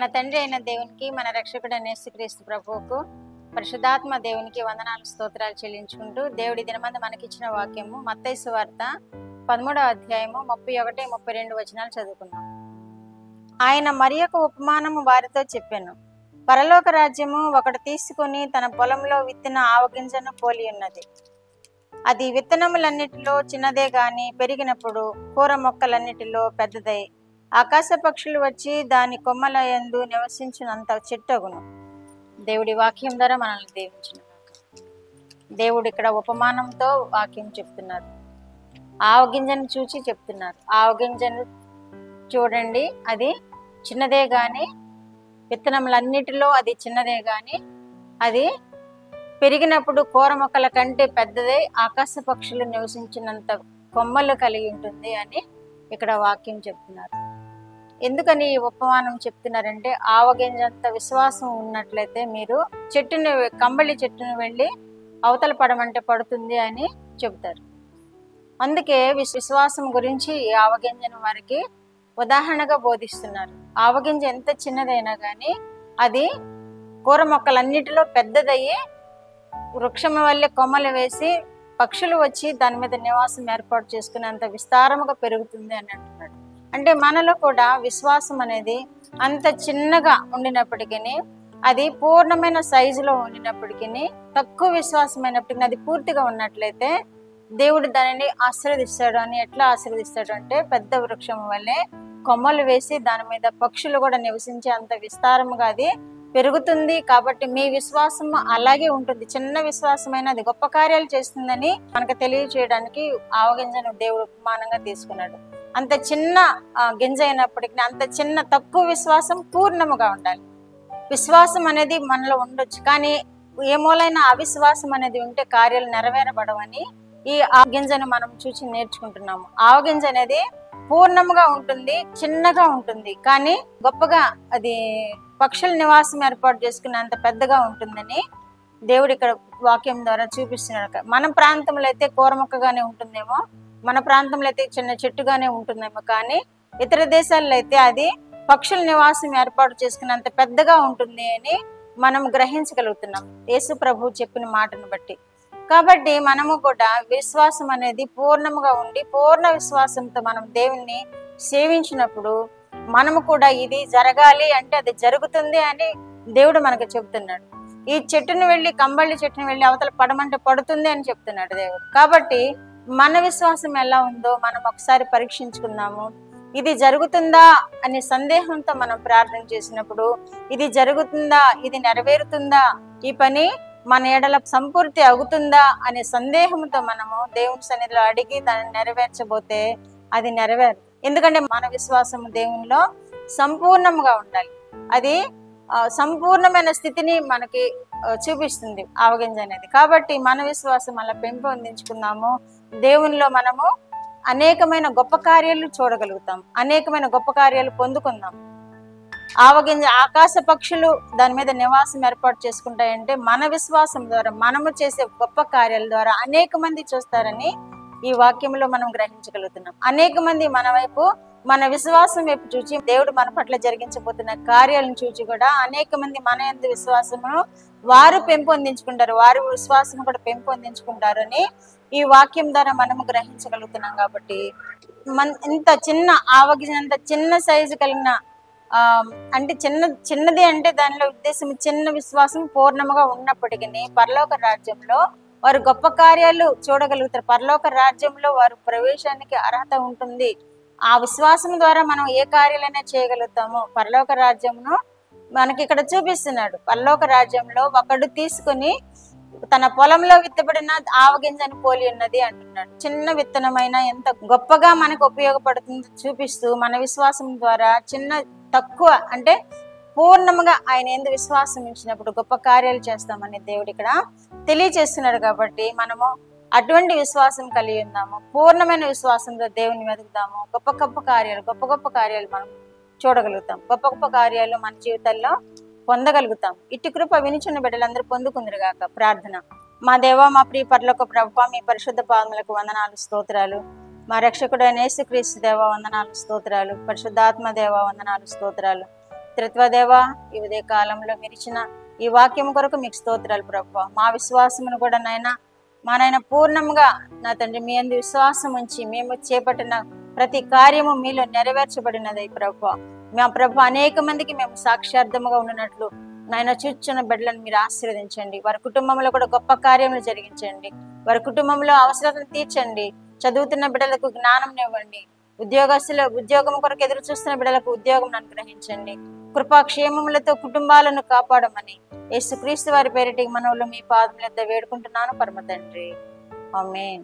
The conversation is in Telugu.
మన తండ్రి అయిన దేవునికి, మన రక్షకుడైన యేసుక్రీస్తు ప్రభువుకు, పరిశుద్ధాత్మ దేవునికి వందనాలు స్తోత్రాలు చెల్లించుకుంటూ దేవుడి దినమందు మనకిచ్చిన వాక్యము మత్తయి సువార్త 13వ అధ్యాయము 31, 32 వచనాలు చదువుకున్నాం. ఆయన మరియొక ఉపమానము వారితో చెప్పాను. పరలోక రాజ్యము ఒకడు తీసుకుని తన పొలంలో విత్తిన ఆవగింజను పోలి ఉన్నది. అది విత్తనములన్నిటిలో చిన్నదే గాని పెరిగినప్పుడు కూర మొక్కలన్నిటిలో పెద్దదై ఆకాశ పక్షులు వచ్చి దాని కొమ్మల యందు నివసించినంత చెట్టగును. దేవుడి వాక్యం ద్వారా మనల్ని దీవించిన దేవుడు ఇక్కడ ఉపమానంతో వాక్యం చెప్తున్నారు. ఆవగింజను చూచి చెప్తున్నారు. ఆవగింజను చూడండి, అది చిన్నదే గాని విత్తనములన్నిటిలో అది చిన్నదే గాని అది పెరిగినప్పుడు కూర మొక్కల కంటే పెద్దదై ఆకాశ పక్షులు నివసించినంత కొమ్మలు కలిగి ఉంటుంది అని ఇక్కడ వాక్యం చెప్తున్నారు. ఎందుకని ఈ ఉపమానం చెప్తున్నారంటే, ఆవగింజంత విశ్వాసం ఉన్నట్లయితే మీరు కంబళి చెట్టును వెళ్ళి అవతల పడమంటే పడుతుంది అని చెబుతారు. అందుకే విశ్వాసం గురించి ఈ ఆవగింజను వారికి ఉదాహరణగా బోధిస్తున్నారు. ఆవగింజ ఎంత చిన్నదైనా కానీ అది కూర మొక్కలన్నిటిలో పెద్దదయ్యి వృక్షం వల్లే కొమ్మలు వేసి పక్షులు వచ్చి దాని మీద నివాసం ఏర్పాటు చేసుకునేంత విస్తారముగా పెరుగుతుంది అని అంటున్నాడు. అంటే మనలో కూడా విశ్వాసం అనేది అంత చిన్నగా ఉండినప్పటికీ, అది పూర్ణమైన సైజులో ఉండినప్పటికీ, తక్కువ విశ్వాసమైనప్పటికీ అది పూర్తిగా ఉన్నట్లయితే దేవుడు దానిని ఆశీర్వదిస్తాడు. అని ఎట్లా ఆశీర్వదిస్తాడు అంటే, పెద్ద వృక్షం వల్లే కొమ్మలు వేసి దాని మీద పక్షులు కూడా నివసించే అంత విస్తారముగా అది పెరుగుతుంది. కాబట్టి మీ విశ్వాసం అలాగే ఉంటుంది. చిన్న విశ్వాసమైన అది గొప్ప కార్యాలు చేస్తుందని మనకు తెలియచేయడానికి ఆవగింజను దేవుడు ఉపమానంగా తీసుకున్నాడు. అంత చిన్న గింజ అయినప్పటికీ, అంత చిన్న తక్కువ విశ్వాసం పూర్ణముగా ఉండాలి. విశ్వాసం అనేది మనలో ఉండొచ్చు, కానీ ఏ మూలైన అవిశ్వాసం అనేది ఉంటే కార్యాలు నెరవేరబడవని ఈ ఆవగింజను మనం చూసి నేర్చుకుంటున్నాము. ఆవగింజ అనేది పూర్ణముగా ఉంటుంది, చిన్నగా ఉంటుంది, కానీ గొప్పగా అది పక్షుల నివాసం ఏర్పాటు చేసుకునే అంత పెద్దగా ఉంటుందని దేవుడు ఇక్కడ వాక్యం ద్వారా చూపిస్తున్నాడు. మన ప్రాంతంలో అయితే కూర మొక్కగానే ఉంటుందేమో, మన ప్రాంతంలో అయితే చిన్న చెట్టుగానే ఉంటుందేమో, కానీ ఇతర దేశాల్లో అయితే అది పక్షుల నివాసం ఏర్పాటు చేసుకున్నంత పెద్దగా ఉంటుంది అని మనం గ్రహించగలుగుతున్నాం యేసు ప్రభు చెప్పిన మాటను బట్టి. కాబట్టి మనము కూడా విశ్వాసం అనేది పూర్ణముగా ఉండి పూర్ణ విశ్వాసంతో మనం దేవుణ్ణి సేవించినప్పుడు మనము కూడా ఇది జరగాలి అంటే అది జరుగుతుంది అని దేవుడు మనకు చెబుతున్నాడు. ఈ చెట్టును వెళ్ళి కంబళి చెట్టును వెళ్ళి అవతల పడమంటే పడుతుంది అని చెప్తున్నాడు దేవుడు. కాబట్టి మన విశ్వాసం ఎలా ఉందో మనం ఒకసారి పరీక్షించుకుందాము. ఇది జరుగుతుందా అనే సందేహంతో మనం ప్రార్థన చేసినప్పుడు, ఇది జరుగుతుందా, ఇది నెరవేరుతుందా, ఈ పని మన ఎడల సంపూర్తి అవుతుందా అనే సందేహంతో మనము దేవుని సన్నిధిలో అడిగి దాన్ని నెరవేర్చబోతే అది నెరవేరు. ఎందుకంటే మన విశ్వాసం దేవునిలో సంపూర్ణంగా ఉండాలి. అది సంపూర్ణమైన స్థితిని మనకి చూపిస్తుంది ఆవగింజ అనేది. కాబట్టి మన విశ్వాసం అలా పెంపొందించుకున్నాము. దేవునిలో మనము అనేకమైన గొప్ప కార్యాలు చూడగలుగుతాం, అనేకమైన గొప్ప కార్యాలు పొందుకుందాం. ఆవగింజ ఆకాశ పక్షులు దాని మీద నివాసం ఏర్పాటు చేసుకుంటాయంటే మన విశ్వాసం ద్వారా మనము చేసే గొప్ప కార్యాల ద్వారా అనేక మంది చూస్తారని ఈ వాక్యంలో మనం గ్రహించగలుగుతున్నాం. అనేక మంది మన వైపు, మన విశ్వాసం వైపు చూచి దేవుడు మన పట్ల జరిగించబోతున్న కార్యాలను చూచి కూడా అనేక మంది మన యందు విశ్వాసమును వారు పెంపొందించుకుంటారు, వారి విశ్వాసం కూడా పెంపొందించుకుంటారు అని ఈ వాక్యం ద్వారా మనము గ్రహించగలుగుతున్నాం. కాబట్టి ఇంత చిన్న ఆవగింజ, అంత చిన్న సైజు కలిగిన అంటే చిన్నది అంటే దానిలో ఉద్దేశం చిన్న విశ్వాసం పూర్ణముగా ఉన్నప్పటికీ పరలోక రాజ్యంలో వారు గొప్ప కార్యాలు చూడగలుగుతారు. పరలోక రాజ్యంలో వారు ప్రవేశానికి అర్హత ఉంటుంది. ఆ విశ్వాసం ద్వారా మనం ఏ కార్యాలైనా చేయగలుగుతాము. పరలోక రాజ్యమును మనకి ఇక్కడ చూపిస్తున్నాడు. పరలోక రాజ్యంలో ఒకడు తీసుకుని తన పొలంలో విత్తబడిన ఆవగింజను పోలి ఉన్నది అంటున్నాడు. చిన్న విత్తనమైన ఎంత గొప్పగా మనకు ఉపయోగపడుతుందో చూపిస్తూ మన విశ్వాసం ద్వారా తక్కువ అంటే పూర్ణముగా ఆయన ఎందు విశ్వాసం ఇచ్చినప్పుడు గొప్ప కార్యాలు చేస్తామని దేవుడు ఇక్కడ తెలియచేస్తున్నాడు. కాబట్టి మనము అటువంటి విశ్వాసం కలిగి ఉందాము. పూర్ణమైన విశ్వాసంతో దేవుని వెతుకుదాము. గొప్ప కార్యాలు మనం చూడగలుగుతాం. గొప్ప కార్యాలు మన జీవితాల్లో పొందగలుగుతాం. ఇట్టి కృప వినిచున్న బిడ్డలందరూ పొందుకుందరుగాక. ప్రార్థన. మా దేవ, మా ప్రియ పరలోక ప్రభువా, మీ పరిశుద్ధ పాదములకు వందనాలు స్తోత్రాలు. మా రక్షకుడైన యేసుక్రీస్తు దేవ వందనాలు స్తోత్రాలు. పరిశుద్ధాత్మ దేవ వందనాలు స్తోత్రాలు. త్రిత్వదేవా, ఈ ఉదయ కాలంలో మీరు ఇచ్చిన ఈ వాక్యం కొరకు మీకు స్తోత్రాలు ప్రభువా. మా విశ్వాసమును కూడా నాయన పూర్ణంగా నా తండ్రి మీ యందు విశ్వాసం ఉంచి మేము చేపట్టిన ప్రతి కార్యము మీలో నెరవేర్చబడినది ప్రభువా. మా ప్రభు అనేక మందికి మేము సాక్షార్థముగా ఉన్నట్లు నాయన చూచున్న బిడ్డలను మీరు ఆశీర్వదించండి. వారి కుటుంబంలో కూడా గొప్ప కార్యములు జరిగించండి. వారి కుటుంబంలో అవసరాలను తీర్చండి. చదువుతున్న బిడ్డలకు జ్ఞానం ఇవ్వండి. ఉద్యోగం కొరకు ఎదురు చూస్తున్న బిడ్డలకు ఉద్యోగం అనుగ్రహించండి. కృపాక్షేమములతో కుటుంబాలను కాపాడమని యేసుక్రీస్తు వారి పేరిటి మనవులు మీ పాదముల యొద్ద వేడుకుంటున్నాను పరమ తండ్రి. ఆమేన్.